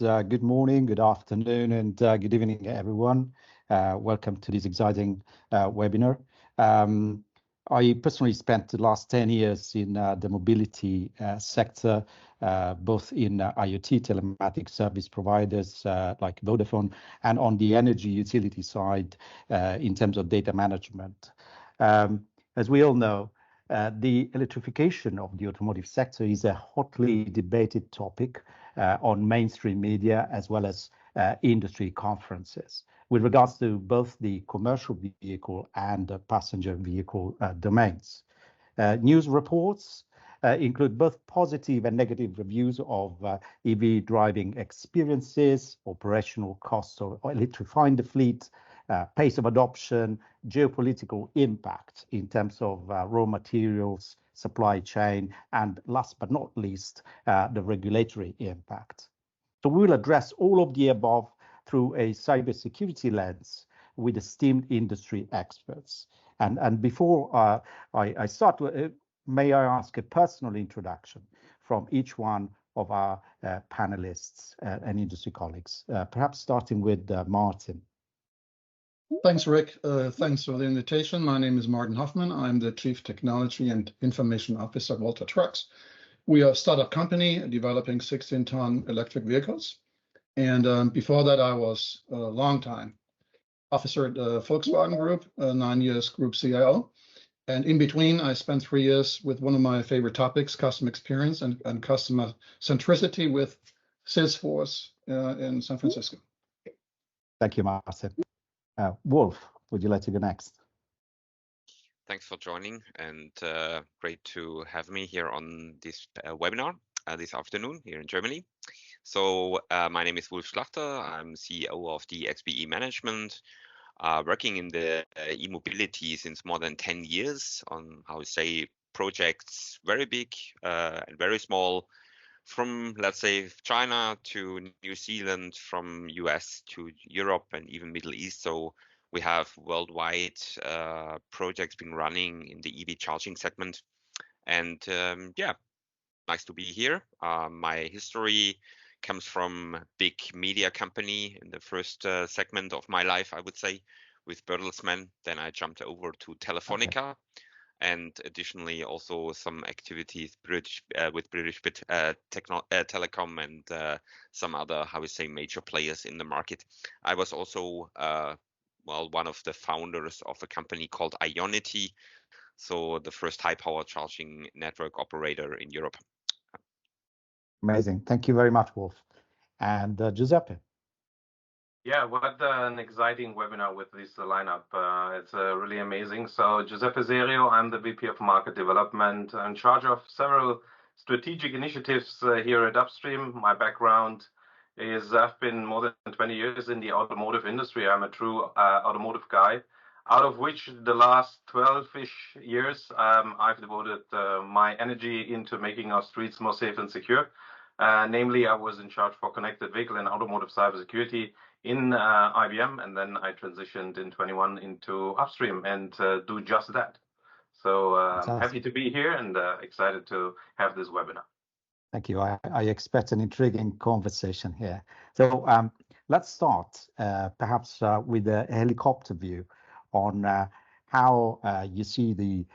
good morning, good afternoon, and good evening, everyone. Welcome to this exciting webinar. I personally spent the last 10 years in the mobility sector, both in IoT telematics service providers like Vodafone and on the energy utility side in terms of data management. As we all know, the electrification of the automotive sector is a hotly debated topic on mainstream media as well as industry conferences with regards to both the commercial vehicle and the passenger vehicle domains. News reports include both positive and negative reviews of EV driving experiences, operational costs of electrifying the fleet, pace of adoption, geopolitical impact in terms of raw materials, supply chain, and last but not least, the regulatory impact. So we will address all of the above through a cybersecurity lens with esteemed industry experts. And before I start, may I ask a personal introduction from each one of our panelists and industry colleagues, perhaps starting with Martin. Thanks, Rick. Thanks for the invitation. My name is Martin Hofmann. I'm the Chief Technology and Information Officer at Volta Trucks. We are a startup company developing 16-ton electric vehicles. And before that, I was a long time officer at the Volkswagen Group, 9 years group CIO. And in between, I spent 3 years with one of my favorite topics, customer experience and customer centricity with Salesforce in San Francisco. Thank you, Martin. Wulf, would you like to go next? Thanks for joining, and great to have me here on this webinar this afternoon here in Germany. So my name is Wulf Schlachter. I'm CEO of DXBe Management, working in the e-mobility since more than 10 years on, how to say, projects very big and very small, from, let's say, China to New Zealand, from US to Europe and even Middle East. So we have worldwide projects been running in the EV charging segment. And yeah, nice to be here. My history comes from a big media company in the first segment of my life, I would say, with Bertelsmann. Then I jumped over to Telefonica. Okay. And additionally, also some activities with British Telecom and some other, how we say, major players in the market. I was also, well, one of the founders of a company called Ionity, so the first high-power charging network operator in Europe. Amazing. Thank you very much, Wulf. And Giuseppe. Yeah, what an exciting webinar with this lineup. It's really amazing. So Giuseppe Serio, I'm the VP of Market Development, in charge of several strategic initiatives here at Upstream. My background is I've been more than 20 years in the automotive industry. I'm a true automotive guy, out of which the last 12-ish years I've devoted my energy into making our streets more safe and secure. Namely, I was in charge for connected vehicle and automotive cybersecurity in IBM, and then I transitioned in 21 into Upstream and do just that. So happy to be here and excited to have this webinar. Thank you. I expect an intriguing conversation here. So let's start perhaps with a helicopter view on how you see the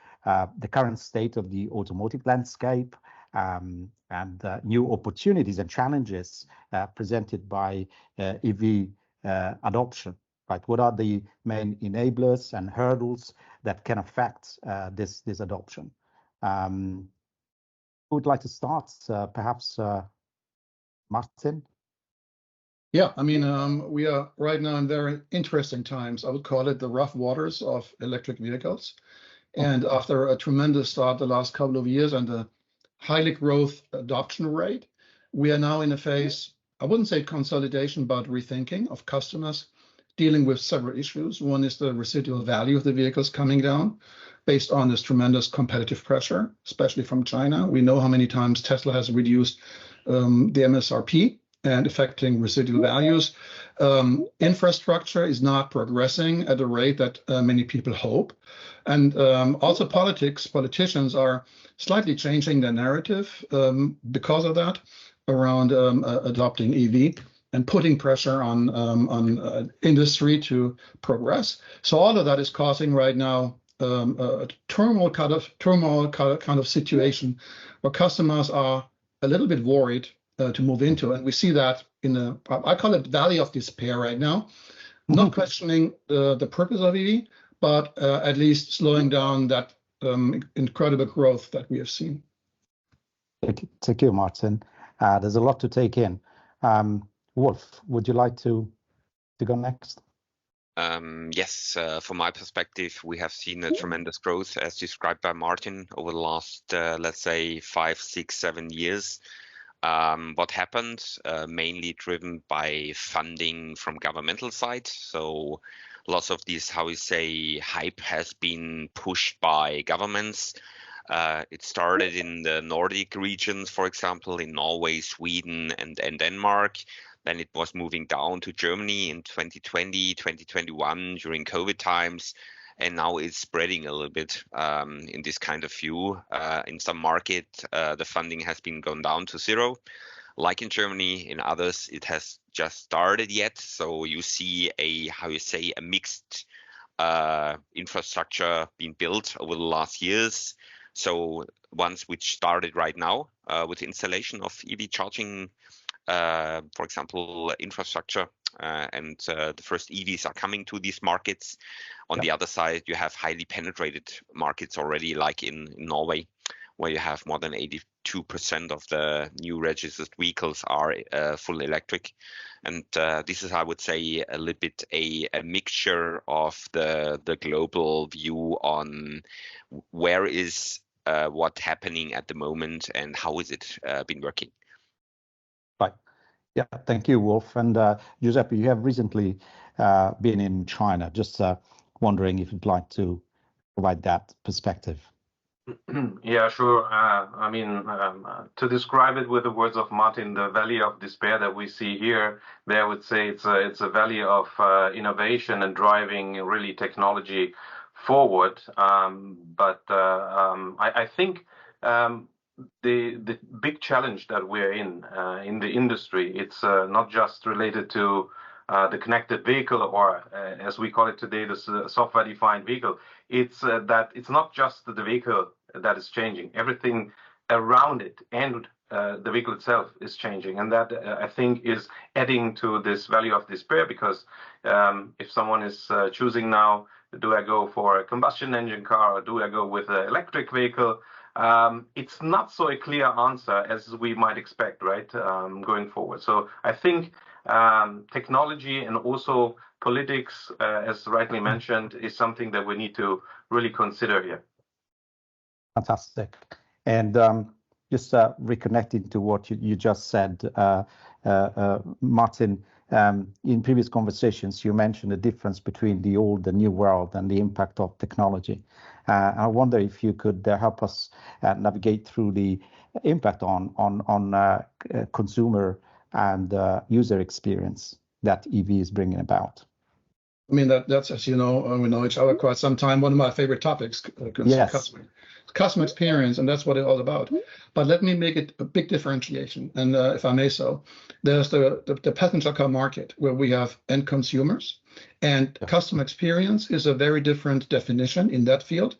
current state of the automotive landscape and new opportunities and challenges presented by EV adoption. Right? What are the main enablers and hurdles that can affect this adoption? Who would like to start? Perhaps Martin? Yeah, I mean, we are right now in very interesting times. I would call it the rough waters of electric vehicles. And after a tremendous start the last couple of years and a highly growth adoption rate, we are now in a phase, I wouldn't say consolidation, but rethinking of customers dealing with several issues. One is the residual value of the vehicles coming down based on this tremendous competitive pressure, especially from China. We know how many times Tesla has reduced the MSRP and affecting residual values. Infrastructure is not progressing at a rate that many people hope. And also politicians are slightly changing their narrative because of that around adopting EV. and putting pressure on industry to progress. So all of that is causing right now a turmoil kind of situation where customers are a little bit worried to move into, and we see that in the, I call it valley of despair right now. Not questioning the purpose of EV, but at least slowing down that incredible growth that we have seen. Thank you, Martin. There's a lot to take in. Wulf, would you like to go next? Yes, from my perspective, we have seen a tremendous growth as described by Martin over the last, let's say, 5, 6, 7 years. What happened? Mainly driven by funding from governmental side. So lots of this, how we say, hype has been pushed by governments. It started in the Nordic regions, for example, in Norway, Sweden, and Denmark. Then it was moving down to Germany in 2020, 2021 during COVID times. And now it's spreading a little bit in this kind of view. In some market, the funding has been gone down to zero. Like in Germany, in others, it has just started yet. So you see a, how you say, a mixed infrastructure being built over the last years. So ones which started right now with installation of EV charging, for example, infrastructure, and the first EVs are coming to these markets. On the other side, you have highly penetrated markets already, like in Norway, where you have more than 82% of the new registered vehicles are full electric. And this is, I would say, a little bit a mixture of the global view on where is what's happening at the moment and how is it been working. Right. Yeah, thank you, Wulf. And Giuseppe, you have recently been in China. Just wondering if you'd like to provide that perspective. Yeah, sure. I mean, to describe it with the words of Martin, the valley of despair that we see here, there I would say it's a valley of innovation and driving really technology forward. But I think the big challenge that we're in the industry, it's not just related to the connected vehicle, or as we call it today, the software-defined vehicle. It's that it's not just the vehicle that is changing. Everything around it and the vehicle itself is changing, and that I think is adding to this value of despair. Because if someone is choosing now, do I go for a combustion engine car or do I go with an electric vehicle? It's not so a clear answer as we might expect, right? Going forward. So I think technology and also politics, as rightly mentioned, is something that we need to really consider here. Fantastic. And just reconnecting to what you just said, Martin, in previous conversations, you mentioned the difference between the old and new world and the impact of technology. I wonder if you could help us navigate through the impact on consumer and user experience that EV is bringing about. I mean, that's, as you know, we know each other quite some time. One of my favorite topics, yes. Customer experience, and that's what it's all about. But let me make it a big differentiation, and if I may so, there's the passenger car market where we have end consumers, and customer experience is a very different definition in that field.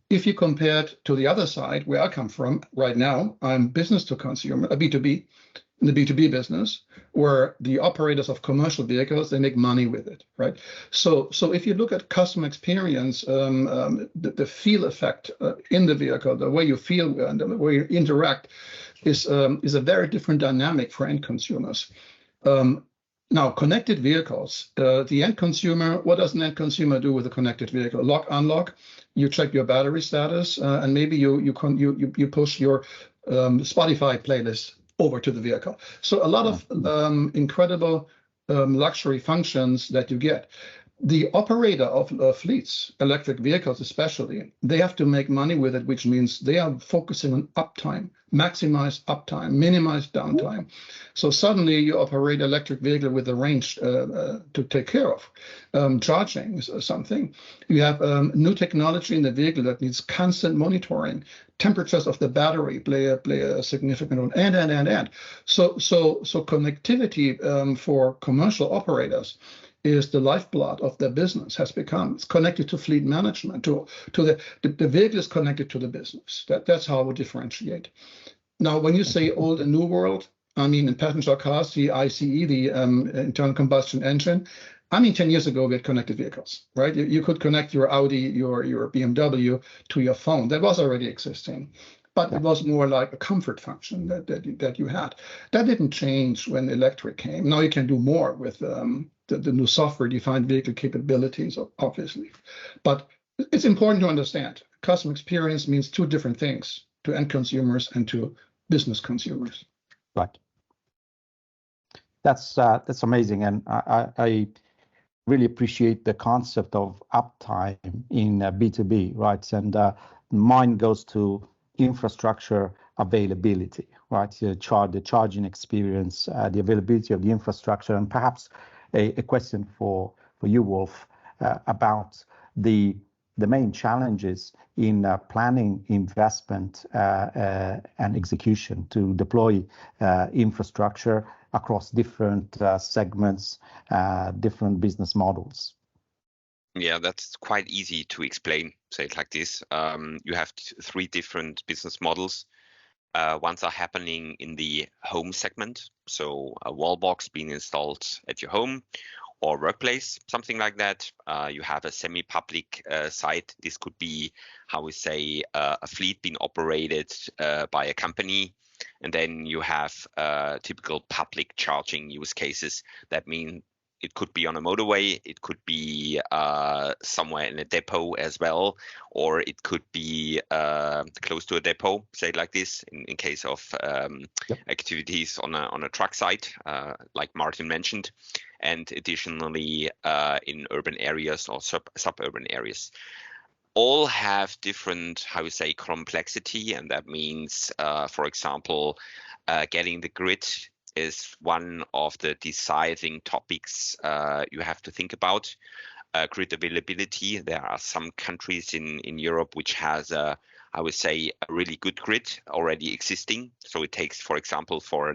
If you compare it to the other side, where I come from right now, I'm business to consumer, a B2B, in the B2B business, where the operators of commercial vehicles, they make money with it, right? So if you look at customer experience, the feel effect in the vehicle, the way you feel and the way you interact is a very different dynamic for end consumers. Now, connected vehicles, the end consumer, what does an end consumer do with a connected vehicle? Lock, unlock, you check your battery status, and maybe you push your Spotify playlist over to the vehicle. So a lot of incredible luxury functions that you get. the operator of fleets, electric vehicles especially, they have to make money with it, which means they are focusing on uptime, maximize uptime, minimize downtime. So suddenly you operate electric vehicle with a range to take care of. Charging is something. You have new technology in the vehicle that needs constant monitoring. Temperatures of the battery play a significant role, and. So connectivity for commercial operators is the lifeblood of their business, has become. It's connected to fleet management, to the vehicle is connected to the business. That's how we differentiate. Now, when you say old and new world, I mean, in passenger cars, the ICE, the internal combustion engine, I mean, 10 years ago, we had connected vehicles, right? You could connect your Audi, your BMW to your phone. That was already existing. But it was more like a comfort function that you had. That didn't change when electric came. Now you can do more with the new software-defined vehicle capabilities, obviously. But it's important to understand, customer experience means two different things to end consumers and to business consumers. Right. That's amazing, and I really appreciate the concept of uptime in B2B, right? And mine goes to infrastructure availability, right? The charging experience, the availability of the infrastructure, and perhaps a question for you, Wulf, about the main challenges in planning investment and execution to deploy infrastructure across different segments, different business models. Yeah, that's quite easy to explain, say it like this. You have three different business models. Ones are happening in the home segment, so a wall box being installed at your home or workplace, something like that. You have a semi-public site. This could be, how we say, a fleet being operated by a company. And then you have typical public charging use cases. That mean it could be on a motorway, it could be somewhere in a depot as well, or it could be close to a depot, say it like this, in case of activities on a truck site, like Martin mentioned, and additionally in urban areas or suburban areas. All have different, how we say, complexity, and that means, for example, getting the grid is one of the deciding topics you have to think about. Grid availability. There are some countries in Europe which has I would say a really good grid already existing. So it takes, for example, for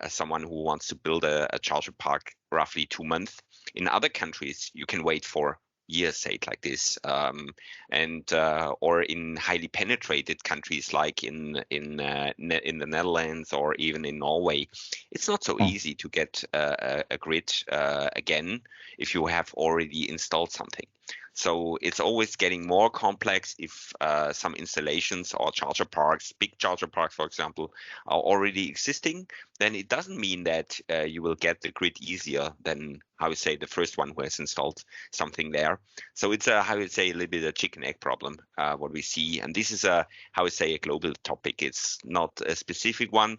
someone who wants to build a charger park, roughly 2 months. In other countries, you can wait for years, say it like this, or in highly penetrated countries like in the Netherlands or even in Norway, it's not so easy to get a grid again if you have already installed something. So it's always getting more complex if some installations or charger parks, big charger parks, for example, are already existing. Then it doesn't mean that you will get the grid easier than, how you say, the first one who has installed something there. So it's a, how you say, a little bit a chicken egg problem, what we see. And this is a, how you say, a global topic. It's not a specific one.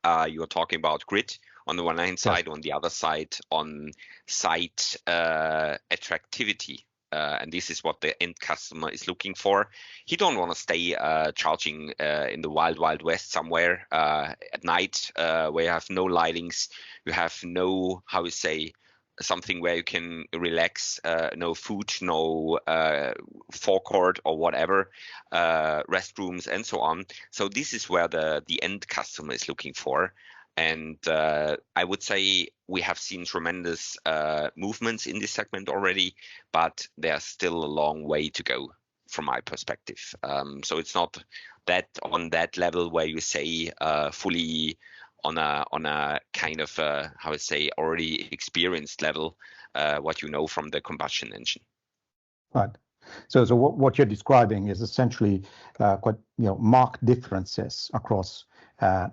You are talking about grid on the one hand side, on the other side, on site attractivity. And this is what the end customer is looking for. He don't want to stay charging in the wild west somewhere at night where you have no lightings, you have no, how you say, something where you can relax, no food, no forecourt or whatever, restrooms and so on. So this is where the end customer is looking for. And I would say we have seen tremendous movements in this segment already, but there's still a long way to go from my perspective. So it's not that on that level where you say fully on a kind of how I say already experienced level, what you know from the combustion engine. Right. So what you're describing is essentially quite marked differences across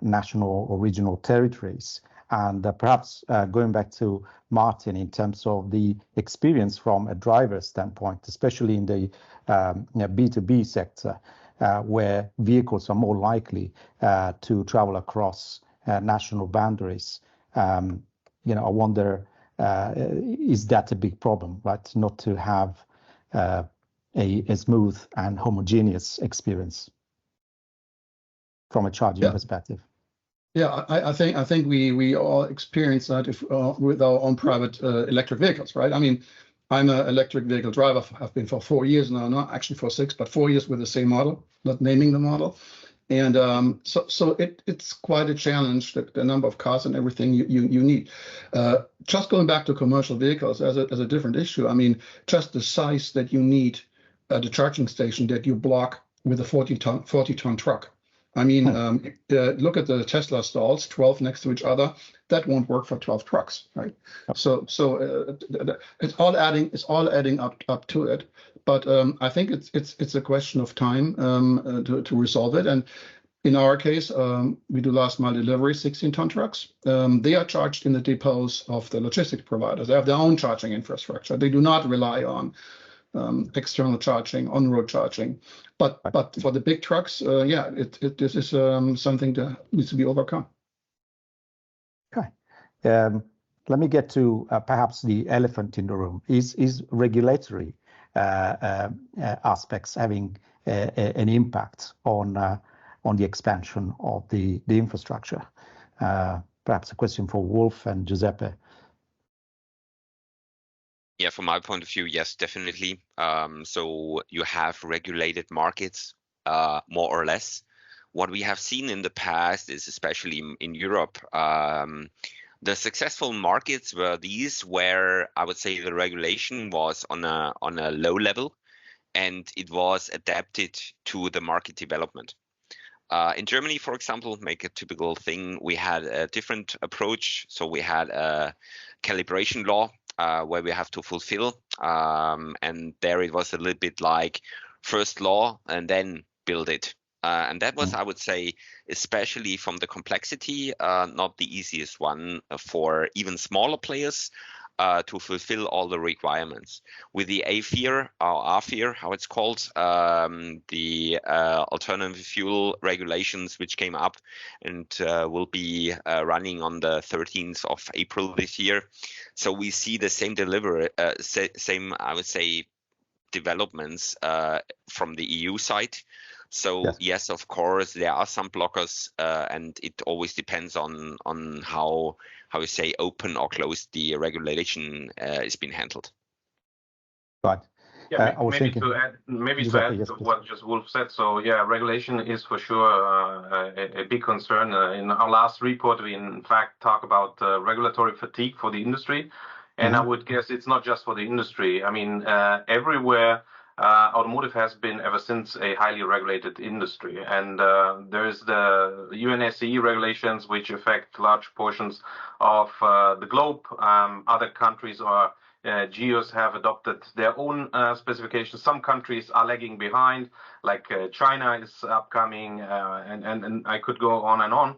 national or regional territories. And perhaps going back to Martin in terms of the experience from a driver's standpoint, especially in the B2B sector, where vehicles are more likely to travel across national boundaries. I wonder is that a big problem, right? Not to have a smooth and homogeneous experience from a charging perspective. Yeah, I think we all experience that with our own private electric vehicles, right? I mean, I'm an electric vehicle driver. I've been for 4 years now, not actually for 6, but 4 years with the same model, not naming the model. And so it's quite a challenge, the number of cars and everything you need. Just going back to commercial vehicles as a different issue, I mean, just the size that you need at the charging station that you block with a 40-ton truck. I mean, look at the Tesla stalls, 12 next to each other. That won't work for 12 trucks, right? So it's all adding up to it. But I think it's a question of time to resolve it. And in our case, we do last mile delivery, 16-ton trucks. They are charged in the depots of the logistics providers. They have their own charging infrastructure. They do not rely on external charging, on-road charging. But for the big trucks, this is something that needs to be overcome. Okay. Let me get to perhaps the elephant in the room. Is regulatory aspects having an impact on the expansion of the infrastructure? Perhaps a question for Wulf and Giuseppe. Yeah, from my point of view, yes, definitely. So you have regulated markets, more or less. What we have seen in the past is, especially in Europe, the successful markets were these where I would say the regulation was on a low level, and it was adapted to the market development. In Germany, for example, make a typical thing, we had a different approach. So we had a calibration law where we have to fulfill, and there it was a little bit like first law and then build it. And that was, I would say, especially from the complexity, not the easiest one for even smaller players to fulfill all the requirements. With the AFIR, or AFIR, how it's called, the alternative fuel regulations, which came up and will be running on the 13th of April this year. So we see the same same, I would say, developments from the EU side. So yes, of course, there are some blockers, and it always depends on how you say open or closed the regulation is being handled. Right. Yeah, maybe to add what just Wulf said. So yeah, regulation is for sure a big concern. In our last report, we in fact talk about regulatory fatigue for the industry, and I would guess it's not just for the industry. I mean, everywhere. Automotive has been ever since a highly regulated industry, and there's the UNSCE regulations which affect large portions of the globe. Other countries or geos have adopted their own specifications. Some countries are lagging behind, like China is upcoming, and I could go on and on.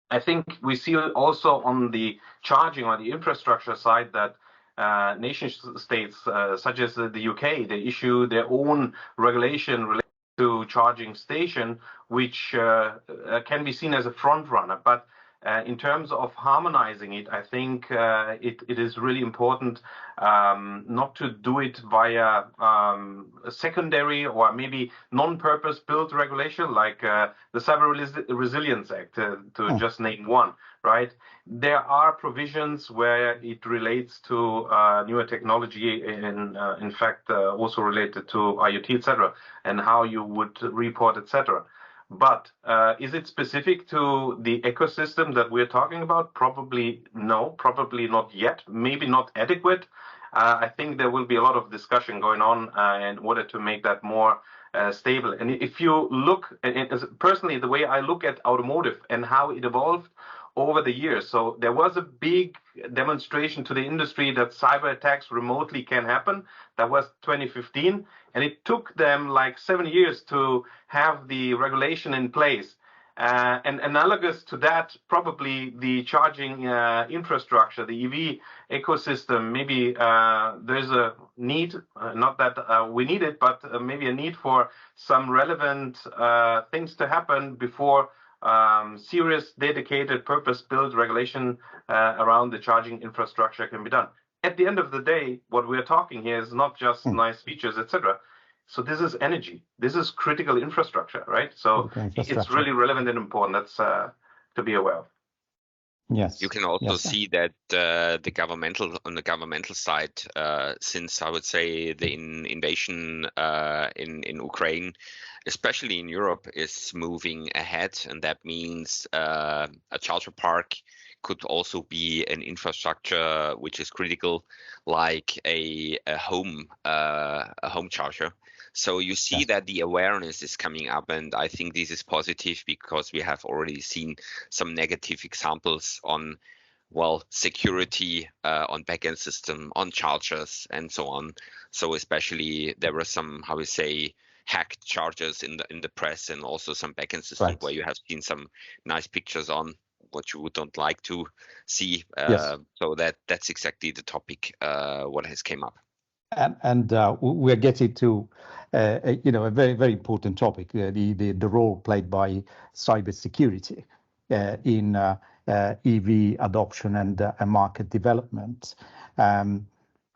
I think we see also on the charging or the infrastructure side that nation states such as the UK, they issue their own regulation related to charging station, which can be seen as a front runner. But in terms of harmonizing it, I think it is really important not to do it via a secondary or maybe non-purpose built regulation like the Cyber Resilience Act, to just name one, right? There are provisions where it relates to newer technology, in fact, also related to IoT, etc., and how you would report, etc. But is it specific to the ecosystem that we're talking about? Probably no, probably not yet, maybe not adequate. I think there will be a lot of discussion going on in order to make that more stable. And if you look, personally, the way I look at automotive and how it evolved over the years. So there was a big demonstration to the industry that cyber attacks remotely can happen. That was 2015. And it took them like 7 years to have the regulation in place. And analogous to that, probably the charging infrastructure, the EV ecosystem, maybe there's a need, not that we need it, but maybe a need for some relevant things to happen before serious, dedicated, purpose-built regulation around the charging infrastructure can be done. At the end of the day, what we're talking here is not just nice features, etc. So this is energy. This is critical infrastructure, right? So it's really relevant and important. That's to be aware of. Yes. You can also see that on the governmental side, since I would say the invasion in Ukraine, especially in Europe, is moving ahead, and that means a charger park could also be an infrastructure which is critical, like a home charger. So you see that the awareness is coming up, and I think this is positive because we have already seen some negative examples on, well, security on backend system, on chargers, and so on. So especially there were some, how we say, hacked chargers in the press, and also some backend systems where you have seen some nice pictures on what you don't like to see. So that's exactly the topic what has came up. And we're getting to a very, very important topic, the role played by cybersecurity in EV adoption and market development. And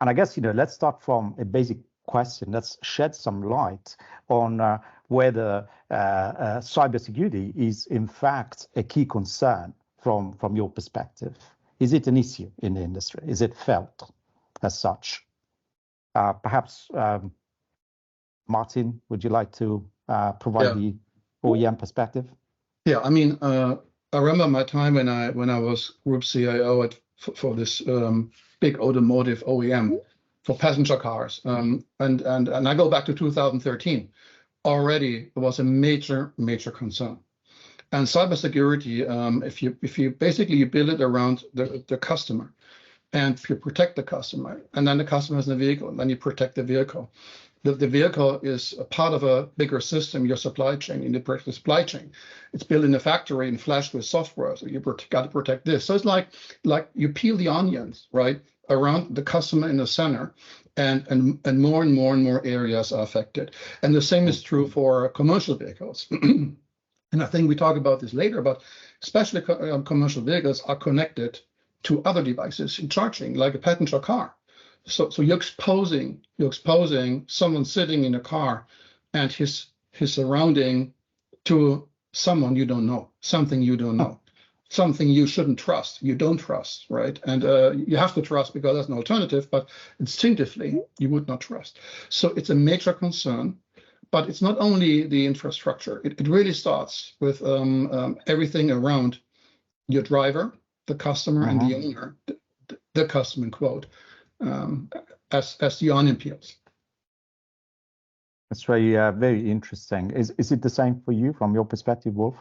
I guess, let's start from a basic question. Let's shed some light on whether cybersecurity is in fact a key concern from your perspective. Is it an issue in the industry? Is it felt as such? Perhaps, Martin, would you like to provide the OEM perspective? Yeah, I mean, I remember my time when I was group CIO for this big automotive OEM for passenger cars, and I go back to 2013. Already there was a major concern, and cybersecurity. If you basically build it around the customer, and you protect the customer, and then the customer is in the vehicle, and then you protect the vehicle. The vehicle is a part of a bigger system, your supply chain, in the supply chain. It's built in the factory and flashed with software, so you got to protect this. So it's like you peel the onions, right, around the customer in the center, and more areas are affected. And the same is true for commercial vehicles. And I think we talk about this later, but especially commercial vehicles are connected to other devices in charging, like a passenger car. So you're exposing someone sitting in a car and his surrounding to someone you don't know, something you don't know, something you shouldn't trust, you don't trust, right? And you have to trust because there's no alternative, but instinctively you would not trust. So it's a major concern, but it's not only the infrastructure. It really starts with everything around your driver, the customer, and the owner, the customer, quote, as the onion peels. That's very interesting. Is it the same for you from your perspective, Wulf?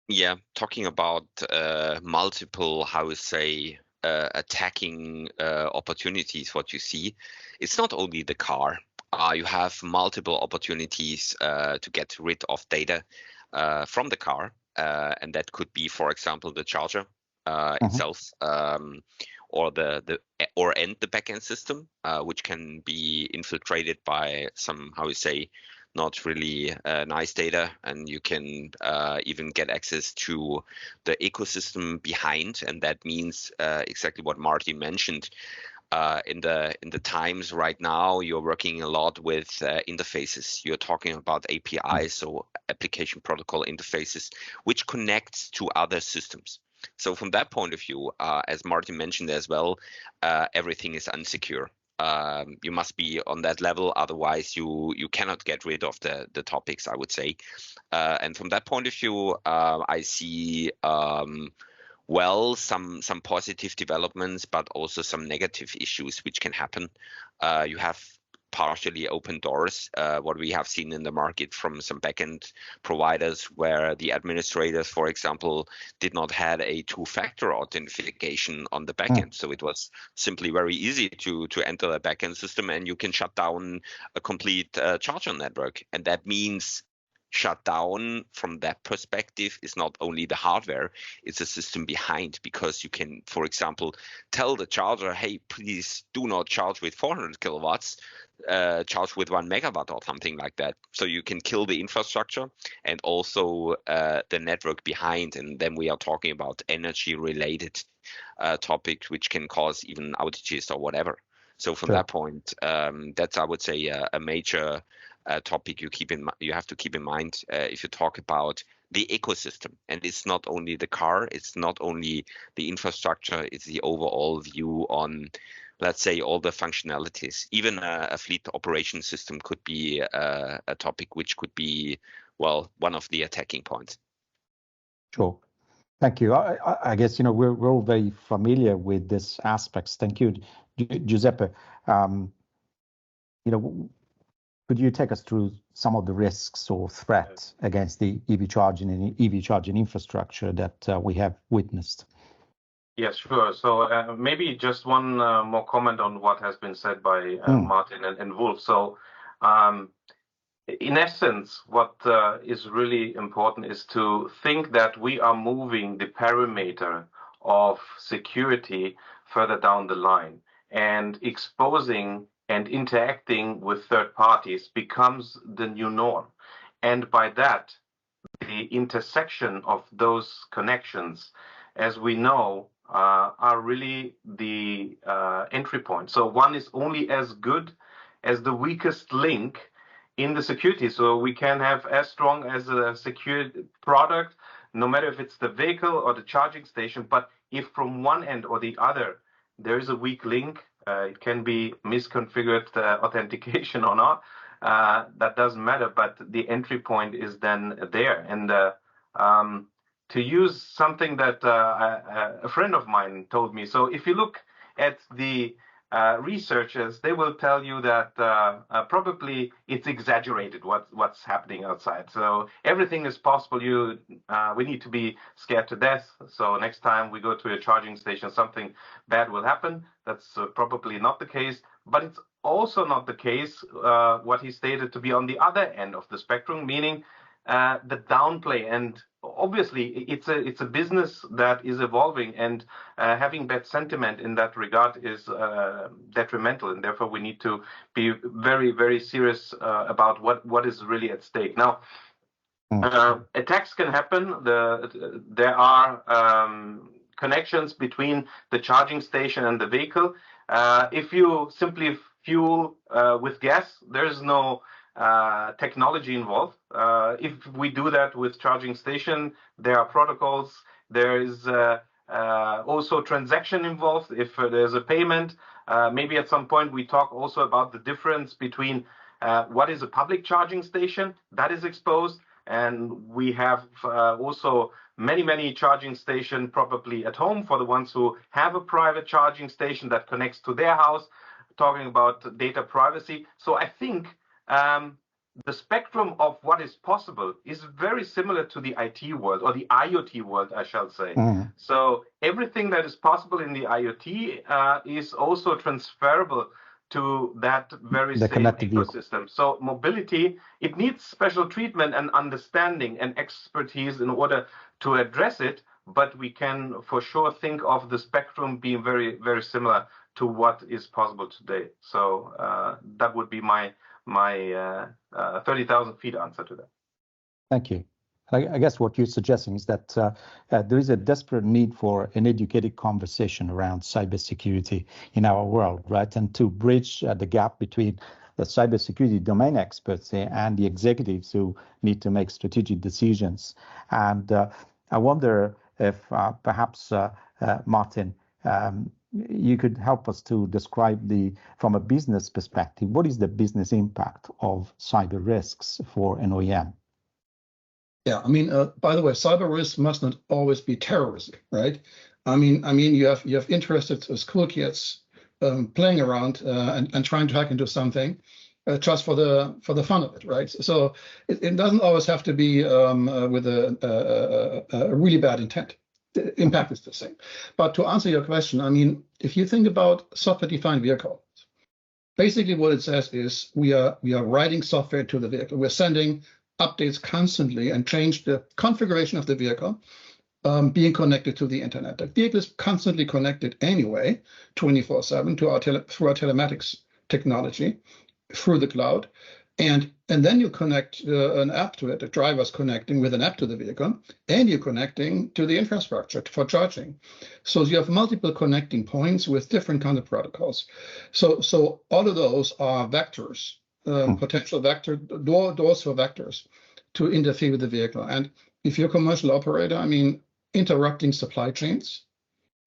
Yeah, talking about multiple, how we say, attacking opportunities, what you see, it's not only the car. You have multiple opportunities to get rid of data from the car, and that could be, for example, the charger itself, or the backend system, which can be infiltrated by some, how we say, not really nice data, and you can even get access to the ecosystem behind, and that means exactly what Martin mentioned. In the times right now, you're working a lot with interfaces. You're talking about APIs, so application protocol interfaces, which connects to other systems. So from that point of view, as Martin mentioned as well, everything is unsecure. You must be on that level, otherwise you cannot get rid of the topics, I would say. And from that point of view, I see well, some positive developments, but also some negative issues which can happen. You have partially open doors, what we have seen in the market from some backend providers, where the administrators, for example, did not have a two-factor authentication on the backend. So it was simply very easy to enter a backend system, and you can shut down a complete charger network. And that means shut down from that perspective is not only the hardware, it's a system behind, because you can, for example, tell the charger, hey, please do not charge with 400 kilowatts, charge with 1 megawatt or something like that. So you can kill the infrastructure and also the network behind. And then we are talking about energy related topics, which can cause even outages or whatever. So from that point, that's, I would say, a major topic you have to keep in mind if you talk about the ecosystem. And it's not only the car, it's not only the infrastructure, it's the overall view on, let's say, all the functionalities. Even a fleet operation system could be a topic which could be, well, one of the attacking points. Sure. Thank you. I guess, we're all very familiar with these aspects. Thank you, Giuseppe. Could you take us through some of the risks or threats against the EV charging and EV charging infrastructure that we have witnessed? Yes, sure. So maybe just one more comment on what has been said by Martin and Wulf. So in essence, what is really important is to think that we are moving the perimeter of security further down the line, and exposing and interacting with third parties becomes the new norm. And by that, the intersection of those connections, as we know, are really the entry point. So one is only as good as the weakest link in the security. So we can have as strong as a secure product, no matter if it's the vehicle or the charging station, but if from one end or the other there is a weak link, it can be misconfigured authentication or not, that doesn't matter, but the entry point is then there. And to use something that a friend of mine told me, so if you look at the researchers, they will tell you that probably it's exaggerated what's happening outside. So everything is possible. We need to be scared to death. So next time we go to a charging station, something bad will happen. That's probably not the case. But it's also not the case what he stated to be on the other end of the spectrum, meaning the downplay. And obviously, it's a business that is evolving, and having bad sentiment in that regard is detrimental. And therefore, we need to be very, very serious about what is really at stake. Now, attacks can happen. There are connections between the charging station and the vehicle. If you simply fuel with gas, there is no technology involved. If we do that with charging station, there are protocols. There is also transaction involved. If there's a payment, maybe at some point we talk also about the difference between what is a public charging station that is exposed, and we have also many charging stations probably at home for the ones who have a private charging station that connects to their house, talking about data privacy. So I think the spectrum of what is possible is very similar to the IT world, or the IoT world, I shall say. So everything that is possible in the IoT is also transferable to that very same ecosystem. So mobility, it needs special treatment and understanding and expertise in order to address it, but we can for sure think of the spectrum being very, very similar to what is possible today. So that would be my 30,000 feet answer to that. Thank you. I guess what you're suggesting is that there is a desperate need for an educated conversation around cybersecurity in our world, right? And to bridge the gap between the cybersecurity domain experts and the executives who need to make strategic decisions. And I wonder if perhaps, Martin, you could help us to describe from a business perspective, what is the business impact of cyber risks for an OEM? Yeah, I mean, by the way, cyber risk must not always be terrorism, right? I mean, you have interested school kids playing around and trying to hack into something just for the fun of it, right? So it doesn't always have to be with a really bad intent. The impact is the same. But to answer your question, I mean, if you think about software-defined vehicles, basically what it says is we are writing software to the vehicle. We're sending updates constantly and change the configuration of the vehicle, being connected to the internet. The vehicle is constantly connected anyway, 24/7 to through our telematics technology, through the cloud. And then you connect an app to it. The driver's connecting with an app to the vehicle, and you're connecting to the infrastructure for charging. So you have multiple connecting points with different kind of protocols. So all of those are vectors, potential vector doors for vectors to interfere with the vehicle. And if you're a commercial operator, I mean, interrupting supply chains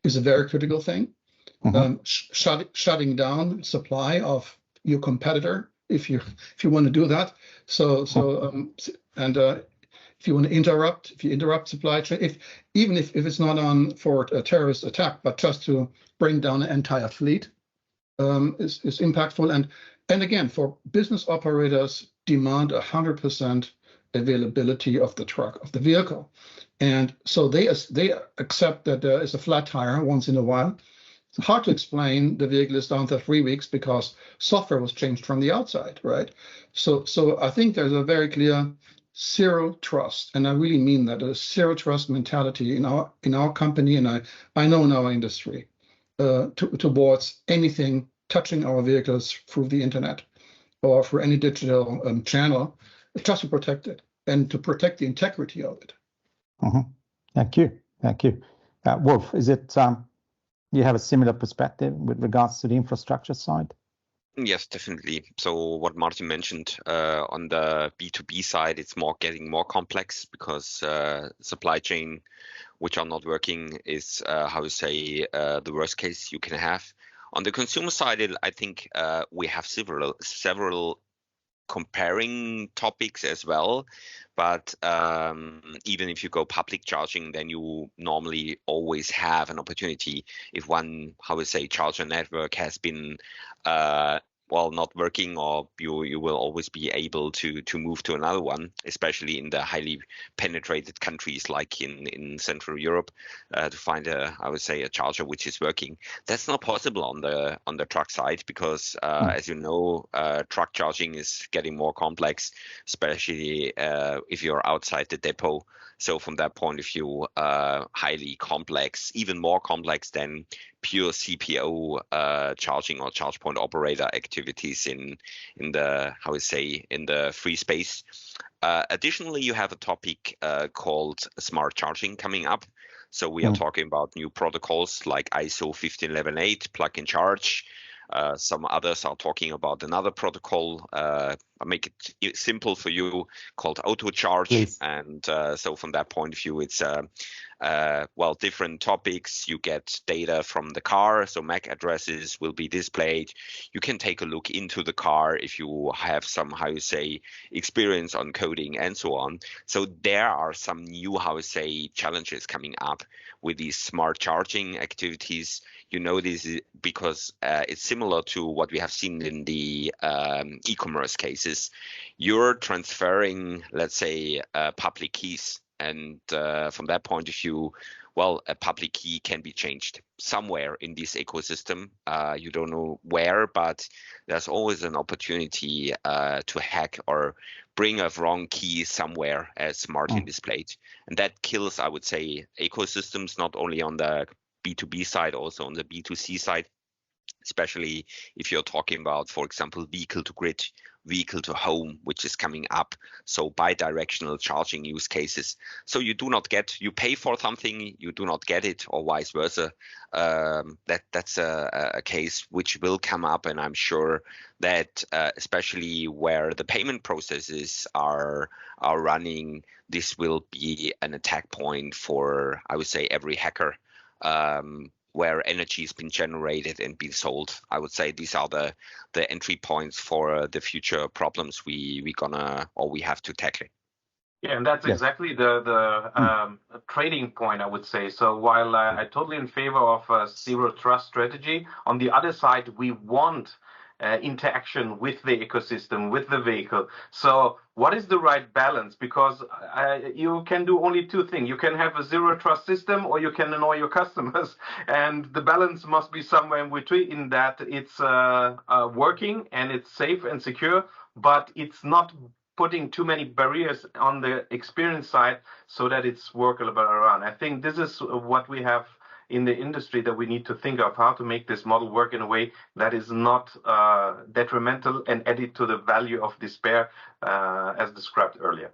is a very critical thing. Shutting down supply of your competitor, if you want to do that. If you want to interrupt supply chain, even if it's not on for a terrorist attack, but just to bring down an entire fleet, is impactful. And again, for business operators, demand 100% availability of the truck, of the vehicle, and so they accept that there is a flat tire once in a while. It's hard to explain the vehicle is down for 3 weeks because software was changed from the outside, right? So I think there's a very clear zero trust, and I really mean that, a zero trust mentality in our company, and I know in our industry, towards anything touching our vehicles through the internet or through any digital channel, just to protect it and to protect the integrity of it. Thank you. Wulf, is it? You have a similar perspective with regards to the infrastructure side? Yes, definitely. So what Martin mentioned, on the B2B side, it's getting more complex because supply chain, which are not working, is the worst case you can have. On the consumer side, I think we have several comparing topics as well. But even if you go public charging, then you normally always have an opportunity if one, charger network has been not working, or you will always be able to move to another one, especially in the highly penetrated countries like in Central Europe, to find a charger which is working. That's not possible on the truck side because as you know, truck charging is getting more complex, especially if you're outside the depot. So from that point of view, highly complex, even more complex than pure CPO charging or charge point operator activities in the free space. Additionally, you have a topic called smart charging coming up. So we are talking about new protocols like ISO 15118, plug and charge. Some others are talking about another protocol. I'll make it simple for you, called auto charge. Please. And so from that point of view, it's different topics. You get data from the car, so MAC addresses will be displayed. You can take a look into the car if you have some experience on coding and so on. So there are some new challenges coming up with these smart charging activities. You know this is because it's similar to what we have seen in the e-commerce cases. You're transferring, let's say, public keys. And from that point of view, a public key can be changed somewhere in this ecosystem. You don't know where, but there's always an opportunity to hack or bring a wrong key somewhere, as Martin displayed. And that kills, I would say, ecosystems, not only on the B2B side, also on the B2C side, especially if you're talking about, for example, vehicle to grid, vehicle to home, which is coming up. So bi-directional charging use cases. So you pay for something, you do not get it, or vice versa. That's a case which will come up, and I'm sure that especially where the payment processes are running, this will be an attack point for, I would say, every hacker. Where energy has been generated and been sold. I would say these are the entry points for the future problems we have to tackle. Yeah, and that's exactly the trading point, I would say. So while I'm totally in favor of a zero trust strategy, on the other side, we want interaction with the ecosystem, with the vehicle. So what is the right balance? Because you can do only two things. You can have a zero trust system, or you can annoy your customers. And the balance must be somewhere in between, in that it's working and it's safe and secure, but it's not putting too many barriers on the experience side so that it's workable around. I think this is what we have in the industry that we need to think of, how to make this model work in a way that is not detrimental and added to the value of despair as described earlier.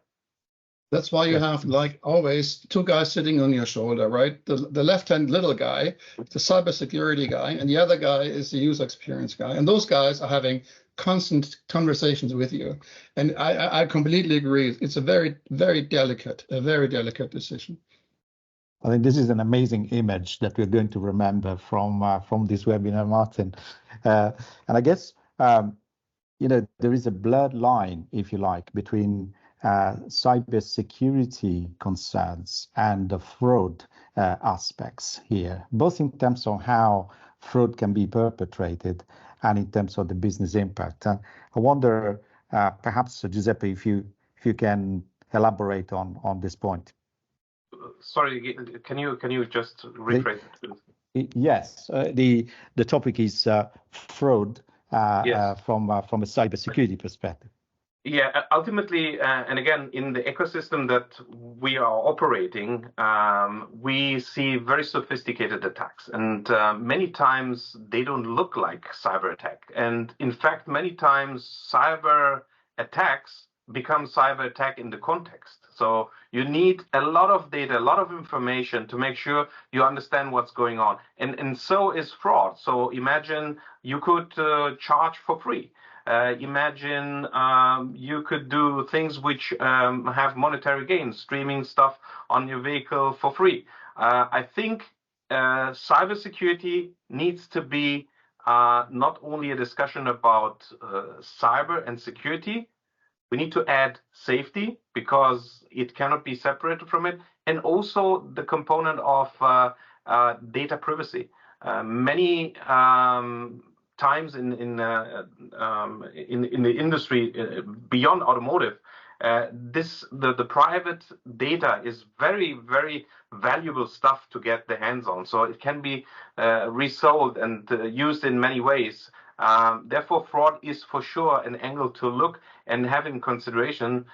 That's why you have, like always, two guys sitting on your shoulder, right? The left-hand little guy, the cybersecurity guy, and the other guy is the user experience guy. And those guys are having constant conversations with you. And I completely agree. It's a very delicate decision. I think this is an amazing image that we're going to remember from this webinar, Martin. And I guess, there is a blurred line, if you like, between cybersecurity concerns and the fraud aspects here, both in terms of how fraud can be perpetrated and in terms of the business impact. And I wonder, perhaps, Giuseppe, if you can elaborate on this point. Sorry, can you just rephrase it? Yes, the topic is fraud Yes. from a cybersecurity perspective. Yeah, ultimately, and again, in the ecosystem that we are operating, we see very sophisticated attacks, and many times they don't look like cyber attack. And in fact, many times cyber attacks become cyber attack in the context. So you need a lot of data, a lot of information to make sure you understand what's going on. And so is fraud. So imagine you could charge for free. Imagine you could do things which have monetary gains, streaming stuff on your vehicle for free. I think cybersecurity needs to be not only a discussion about cyber and security. We need to add safety because it cannot be separated from it, and also the component of data privacy. Many times in the industry beyond automotive, the private data is very valuable stuff to get the hands on. So it can be resold and used in many ways. Therefore, fraud is for sure an angle to look and have in consideration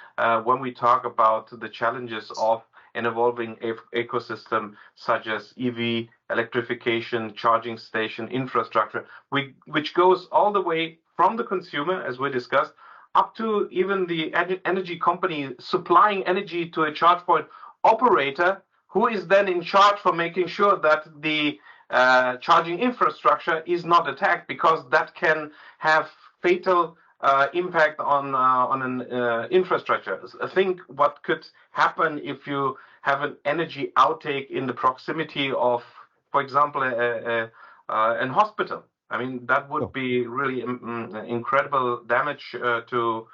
when we talk about the challenges of an evolving ecosystem such as EV, electrification, charging station, infrastructure, which goes all the way from the consumer, as we discussed, up to even the energy company supplying energy to a charge point operator, who is then in charge for making sure that the charging infrastructure is not attacked, because that can have fatal impact on an infrastructure. Think what could happen if you have an energy outtake in the proximity of, for example, an hospital. I mean, that would be really incredible damage to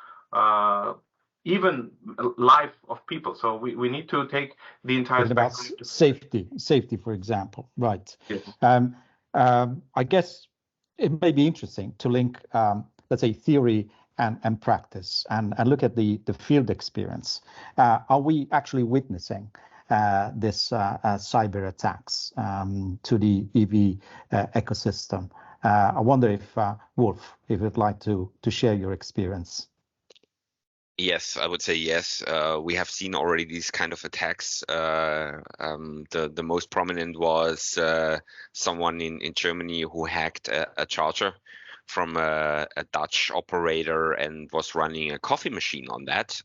even life of people. So we need to take the entire spectrum. Safety, for example, right? Yes. I guess it may be interesting to link, let's say, theory and practice, and look at the field experience. Are we actually witnessing this cyber attacks to the EV ecosystem? I wonder if Wulf, if you'd like to share your experience. Yes, I would say yes. We have seen already these kind of attacks. The most prominent was someone in Germany who hacked a charger from a Dutch operator and was running a coffee machine on that.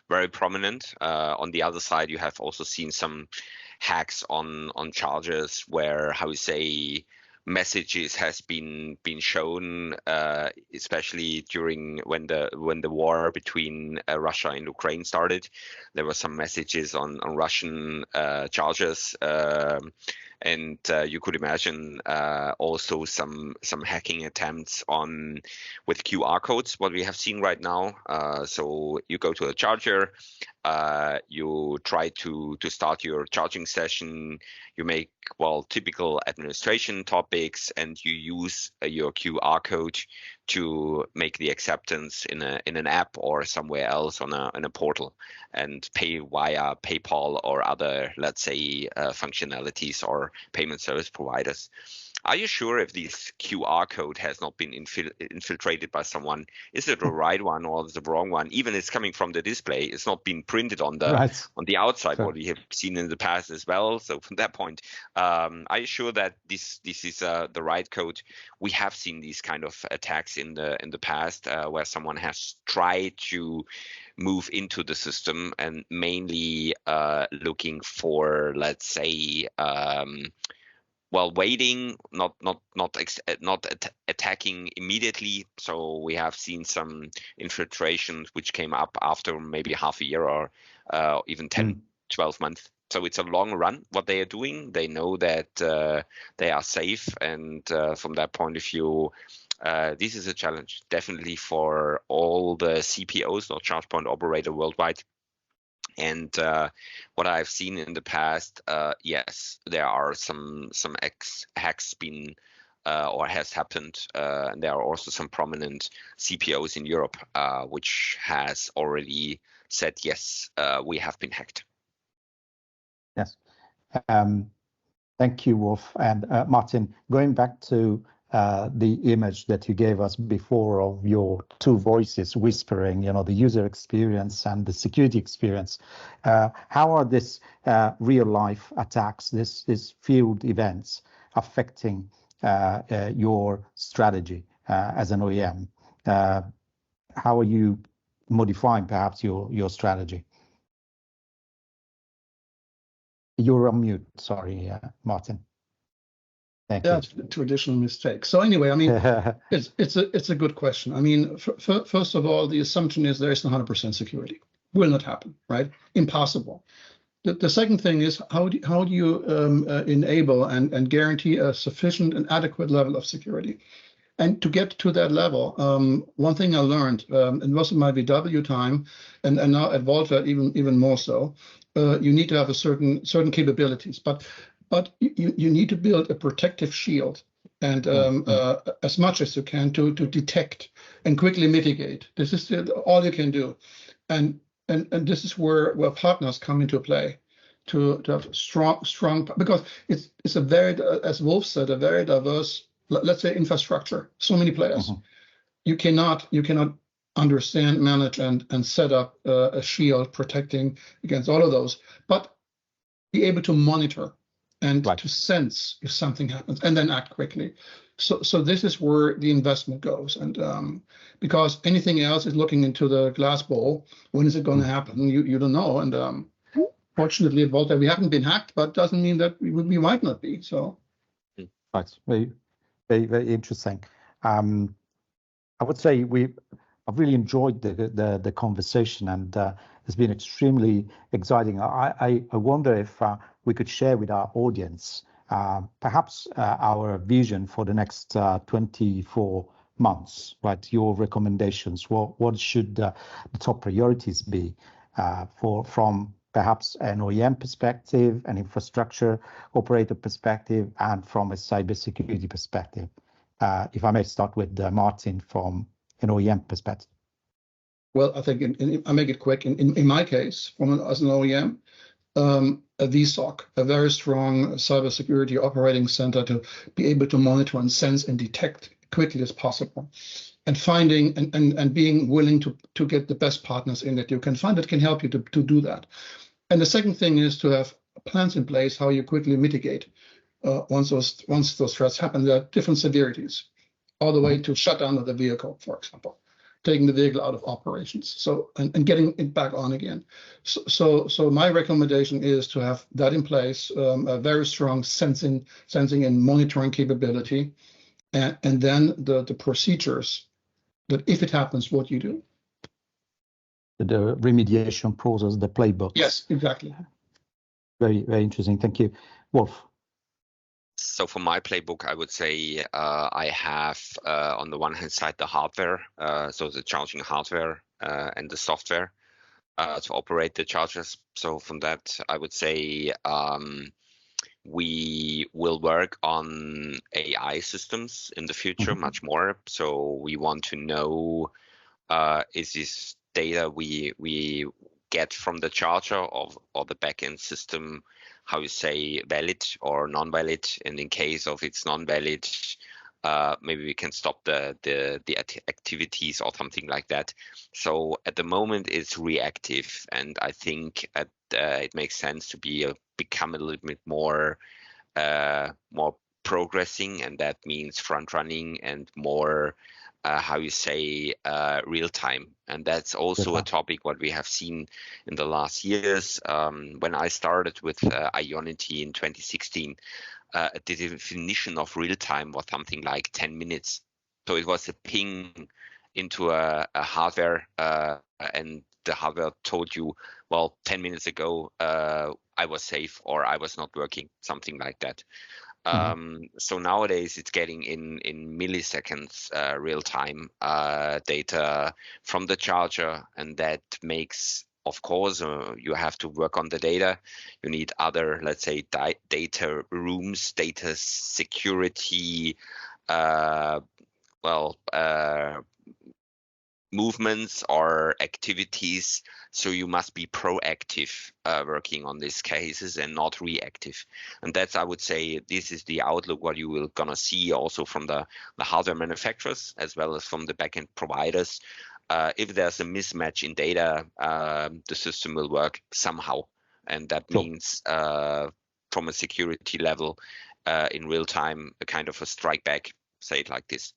Very prominent. On the other side, you have also seen some hacks on chargers where, how you say, messages has been shown, especially during when the war between Russia and Ukraine started. There were some messages on Russian chargers, and you could imagine also some hacking attempts with QR codes. What we have seen right now. So you go to a charger, you try to start your charging session. You make typical administration topics, and you use your QR code to make the acceptance in an app or somewhere else on a portal, and pay via PayPal or other, let's say, functionalities or payment service providers. are you sure if this QR code has not been infiltrated by someone? Is it the right one or the wrong one? Even it's coming from the display, it's not been printed on the outside, what we have seen in the past as well. So from that point, are you sure that this is the right code? We have seen these kind of attacks in the past where someone has tried to move into the system and mainly looking for, let's say, waiting, not attacking immediately. So we have seen some infiltrations which came up after maybe half a year or even 10, 12 months. So it's a long run what they are doing. They know that they are safe, and from that point of view, this is a challenge definitely for all the CPOs or charge point operator worldwide. And what I've seen in the past, yes, there are some hacks been or has happened, and there are also some prominent CPOs in Europe which has already said, yes, we have been hacked. Yes. Thank you, Wulf. And Martin, going back to the image that you gave us before of your two voices whispering, the user experience and the security experience. How are these real-life attacks, these field events, affecting your strategy as an OEM? How are you modifying perhaps your strategy? You're on mute. Sorry, Martin. Thank you. Traditional mistake. So anyway, I mean, it's a good question. I mean, first of all, the assumption is there is 100% security. Will not happen, right? Impossible. The second thing is how do you enable and guarantee a sufficient and adequate level of security? And to get to that level, one thing I learned in most of my VW time, and now at Volta even more so, you need to have a certain capabilities, but you need to build a protective shield and as much as you can to detect and quickly mitigate. This is all you can do, and this is where partners come into play to have strong, because it's a very, as Wulf said, a very diverse, let's say, infrastructure. So many players. You cannot understand, manage, and set up a shield protecting against all of those, but be able to monitor and to sense if something happens and then act quickly. So this is where the investment goes, and because anything else is looking into the glass bowl. When is it going to happen? You don't know. And fortunately at Volta we haven't been hacked, but doesn't mean that we might not be. So right, very, very, very interesting. I would say I've really enjoyed the conversation, and it's been extremely exciting. I wonder if we could share with our audience perhaps our vision for the next 24 months, right? Your recommendations. What should the top priorities be from perhaps an OEM perspective, an infrastructure operator perspective, and from a cybersecurity perspective? If I may start with Martin from an OEM perspective. Well, I think I make it quick. In my case, as an OEM, a VSOC, a very strong cybersecurity operating center to be able to monitor and sense and detect quickly as possible, and finding and being willing to get the best partners in that you can find that can help you to do that. And the second thing is to have plans in place how you quickly mitigate once those threats happen. There are different severities, all the way to shutdown of the vehicle, for example, taking the vehicle out of operations, so and getting it back on again. So my recommendation is to have that in place, a very strong sensing and monitoring capability, and then the procedures that if it happens, what you do. The remediation process, the playbook. Yes, exactly. Very, very interesting. Thank you. Wulf. So for my playbook, I would say I have on the one hand side the hardware, so the charging hardware and the software to operate the chargers. So from that, I would say we will work on AI systems in the future much more. So we want to know is this data we get from the charger or the backend system, how you say, valid or non-valid, and in case of it's non-valid, maybe we can stop the activities or something like that. So at the moment it's reactive, and I think it makes sense to become a little bit more progressing, and that means front running and more how you say real time. And that's also a topic what we have seen in the last years. When I started with Ionity in 2016, the definition of real time was something like 10 minutes. So it was a ping into a hardware, and the hardware told you, well, 10 minutes ago I was safe or I was not working, something like that. So nowadays it's getting in milliseconds real time data from the charger, and that makes, of course, you have to work on the data. You need other, let's say, data rooms, data security, movements or activities. So you must be proactive working on these cases and not reactive. And that's, I would say, this is the outlook what you will gonna see also from the hardware manufacturers as well as from the backend providers. If there's a mismatch in data, the system will work somehow. And that means from a security level in real time, a kind of a strike back, say it like this.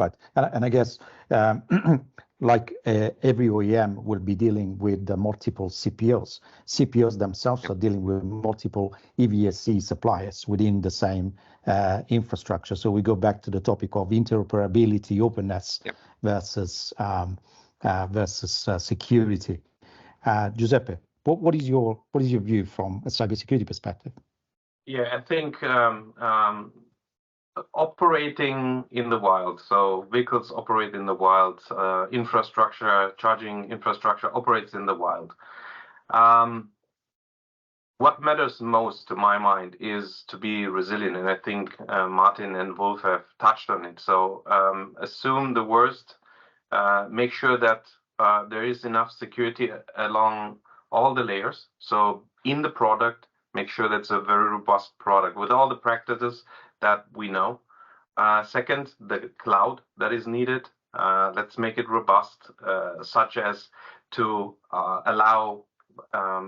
Right, and I guess like every OEM will be dealing with the multiple CPOs. CPOs themselves are dealing with multiple EVSE suppliers within the same infrastructure. So we go back to the topic of interoperability, openness versus security. Giuseppe, what is your view from a cybersecurity perspective? Yeah, I think operating in the wild, so vehicles operate in the wild, infrastructure, charging infrastructure operates in the wild. What matters most to my mind is to be resilient, and I think Martin and Wulf have touched on it. So assume the worst, make sure that there is enough security along all the layers. So in the product, make sure that's a very robust product with all the practices that we know. Second, the cloud that is needed. Let's make it robust, such as to allow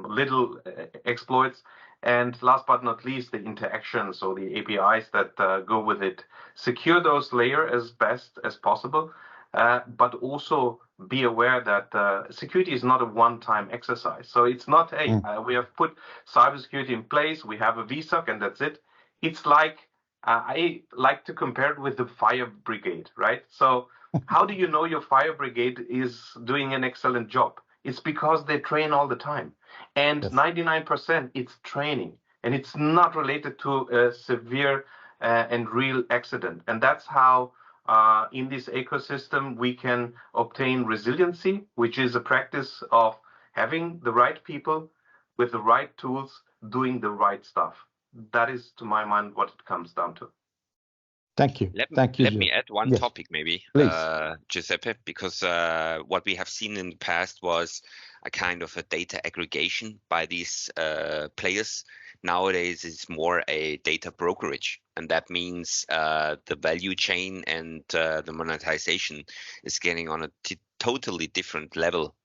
little exploits. And last but not least, the interactions or the APIs that go with it. Secure those layers as best as possible, but also be aware that security is not a one-time exercise. So it's not, hey, we have put cybersecurity in place, we have a VSOC, and that's it. It's like, I like to compare it with the fire brigade, right? So how do you know your fire brigade is doing an excellent job? It's because they train all the time. And 99% it's training, and it's not related to a severe and real accident. And that's how in this ecosystem we can obtain resiliency, which is a practice of having the right people with the right tools doing the right stuff. That is, to my mind, what it comes down to. Thank you. Let me add one topic, maybe, Giuseppe, because what we have seen in the past was a kind of a data aggregation by these players. Nowadays, it's more a data brokerage, and that means the value chain and the monetization is getting on a totally different level.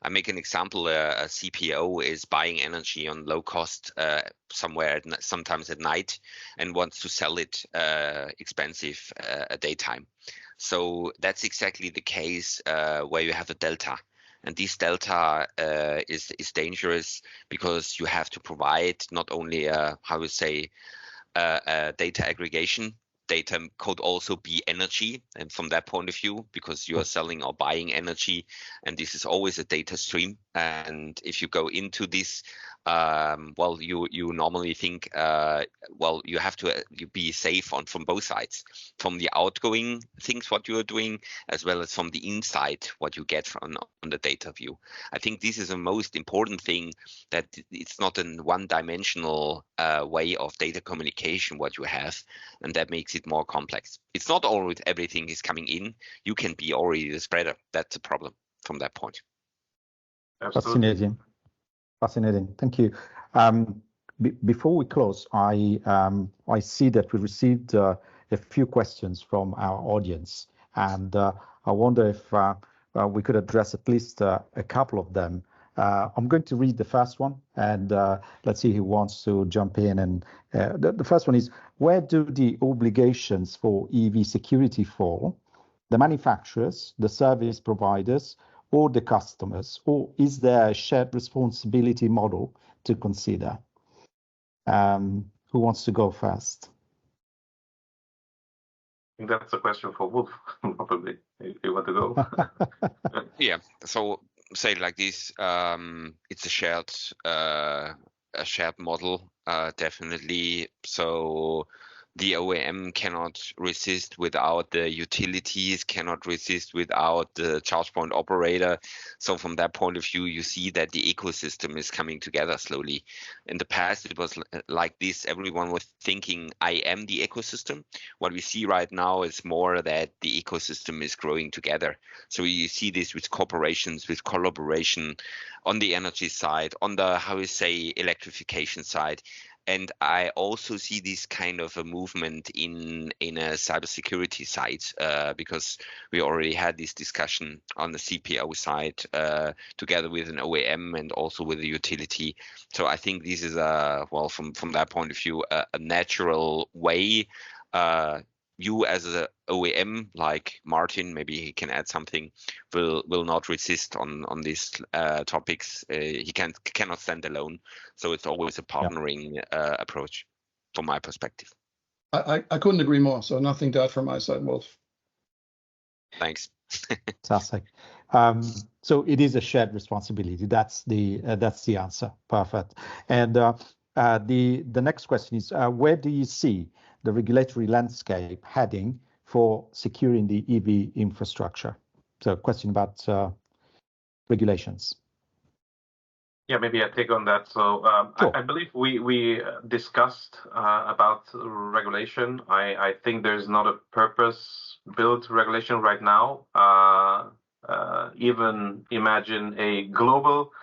I make an example. A CPO is buying energy on low cost somewhere, sometimes at night, and wants to sell it expensive at daytime. So that's exactly the case where you have a delta. And this delta is dangerous because you have to provide not only how we say data aggregation. Data could also be energy, and from that point of view, because you are selling or buying energy, and this is always a data stream. And if you go into this, well, you normally think, well, you have to be safe from both sides, from the outgoing things what you are doing, as well as from the inside what you get on the data view. I think this is the most important thing, that it's not a one-dimensional way of data communication what you have, and that makes it more complex. It's not always everything is coming in. You can be already the spreader. That's a problem from that point. Absolutely. Fascinating. Thank you. Before we close, I see that we received a few questions from our audience, and I wonder if we could address at least a couple of them. I'm going to read the first one, and let's see who wants to jump in. And the first one is, where do the obligations for EV security fall? The manufacturers, the service providers, or the customers? Or is there a shared responsibility model to consider? Who wants to go first? I think that's a question for Wulf, probably, if you want to go. Yeah, so say it like this, it's a shared model, definitely. So the OEM cannot resist without the utilities, cannot resist without the charge point operator. So from that point of view, you see that the ecosystem is coming together slowly. In the past, it was like this. Everyone was thinking, I am the ecosystem. What we see right now is more that the ecosystem is growing together. So you see this with corporations, with collaboration on the energy side, on the, how you say, electrification side. And I also see this kind of a movement in a cybersecurity side, because we already had this discussion on the CPO side, together with an OEM and also with a utility. So I think this is from that point of view, a natural way. You as a OEM like Martin, maybe he can add something, will not resist on these topics. He cannot stand alone. So it's always a partnering approach from my perspective. I couldn't agree more. So nothing to add from my side, Wulf. Thanks. Fantastic. So it is a shared responsibility. That's the answer. Perfect. And the next question is, where do you see the regulatory landscape heading for securing the EV infrastructure? So a question about regulations. Yeah, maybe I take on that. So Sure. I believe we discussed about regulation. I think there's not a purpose-built regulation right now. Even imagine a global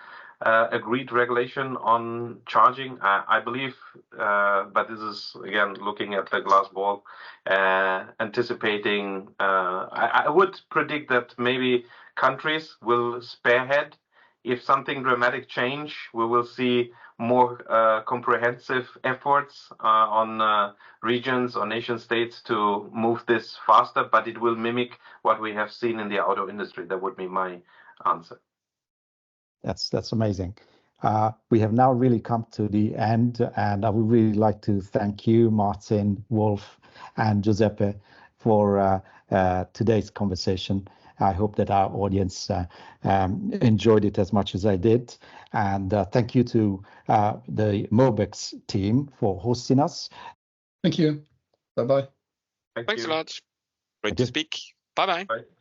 agreed regulation on charging. I believe, but this is again looking at the glass ball, anticipating. I would predict that maybe countries will spearhead. If something dramatic change, we will see more comprehensive efforts on regions or nation states to move this faster, but it will mimic what we have seen in the auto industry. That would be my answer. That's amazing. We have now really come to the end, and I would really like to thank you, Martin, Wulf, and Giuseppe for today's conversation. I hope that our audience enjoyed it as much as I did. And thank you to the Mobex team for hosting us. Thank you. Bye-bye. Thanks a lot. Great to speak. Bye-bye. Bye.